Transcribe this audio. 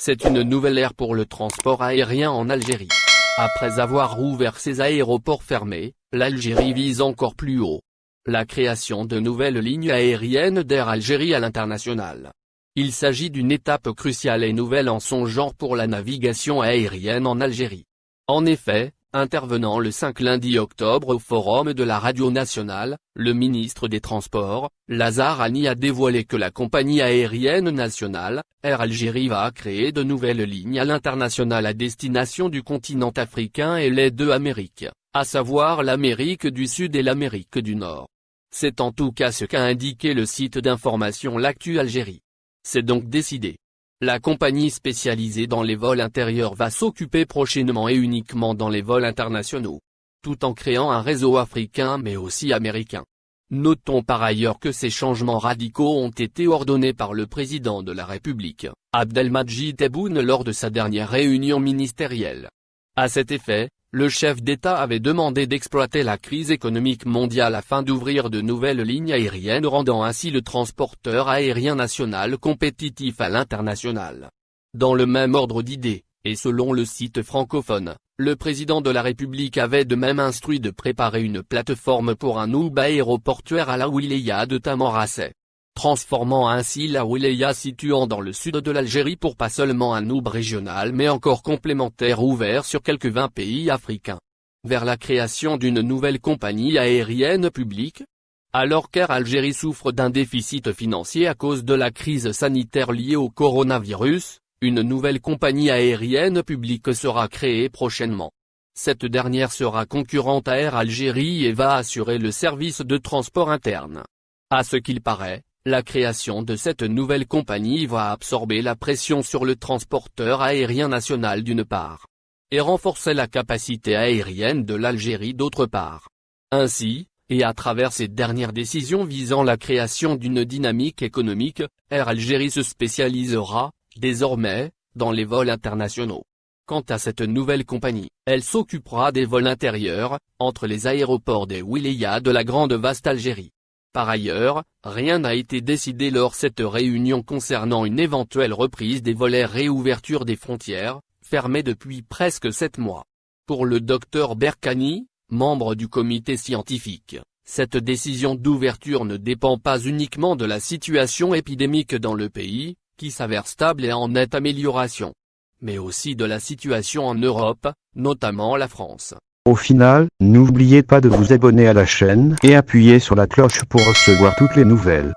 C'est une nouvelle ère pour le transport aérien en Algérie. Après avoir rouvert ses aéroports fermés, l'Algérie vise encore plus haut. La création de nouvelles lignes aériennes d'Air Algérie à l'international. Il s'agit d'une étape cruciale et nouvelle en son genre pour la navigation aérienne en Algérie. En effet, intervenant le 5 lundi octobre au Forum de la Radio Nationale, le ministre des Transports, Lazare Hani a dévoilé que la compagnie aérienne nationale, Air Algérie va créer de nouvelles lignes à l'international à destination du continent africain et les deux Amériques, à savoir l'Amérique du Sud et l'Amérique du Nord. C'est en tout cas ce qu'a indiqué le site d'information L'Actu Algérie. C'est donc décidé. La compagnie spécialisée dans les vols intérieurs va s'occuper prochainement et uniquement dans les vols internationaux, tout en créant un réseau africain mais aussi américain. Notons par ailleurs que ces changements radicaux ont été ordonnés par le président de la République, Abdelmadjid Tebboune lors de sa dernière réunion ministérielle. À cet effet, le chef d'État avait demandé d'exploiter la crise économique mondiale afin d'ouvrir de nouvelles lignes aériennes rendant ainsi le transporteur aérien national compétitif à l'international. Dans le même ordre d'idées, et selon le site francophone, le président de la République avait de même instruit de préparer une plateforme pour un hub aéroportuaire à la wilaya de Tamanrasset, transformant ainsi la wilaya situant dans le sud de l'Algérie pour pas seulement un hub régional mais encore complémentaire ouvert sur quelques 20 pays africains. Vers la création d'une nouvelle compagnie aérienne publique. Alors qu'Air Algérie souffre d'un déficit financier à cause de la crise sanitaire liée au coronavirus, une nouvelle compagnie aérienne publique sera créée prochainement. Cette dernière sera concurrente à Air Algérie et va assurer le service de transport interne. À ce qu'il paraît, la création de cette nouvelle compagnie va absorber la pression sur le transporteur aérien national d'une part, et renforcer la capacité aérienne de l'Algérie d'autre part. Ainsi, et à travers ces dernières décisions visant la création d'une dynamique économique, Air Algérie se spécialisera, désormais, dans les vols internationaux. Quant à cette nouvelle compagnie, elle s'occupera des vols intérieurs, entre les aéroports des wilayas de la grande vaste Algérie. Par ailleurs, rien n'a été décidé lors de cette réunion concernant une éventuelle reprise des vols et réouverture des frontières, fermées depuis presque 7 mois. Pour le docteur Berkani, membre du comité scientifique, cette décision d'ouverture ne dépend pas uniquement de la situation épidémique dans le pays, qui s'avère stable et en nette amélioration, mais aussi de la situation en Europe, notamment la France. Au final, n'oubliez pas de vous abonner à la chaîne et appuyer sur la cloche pour recevoir toutes les nouvelles.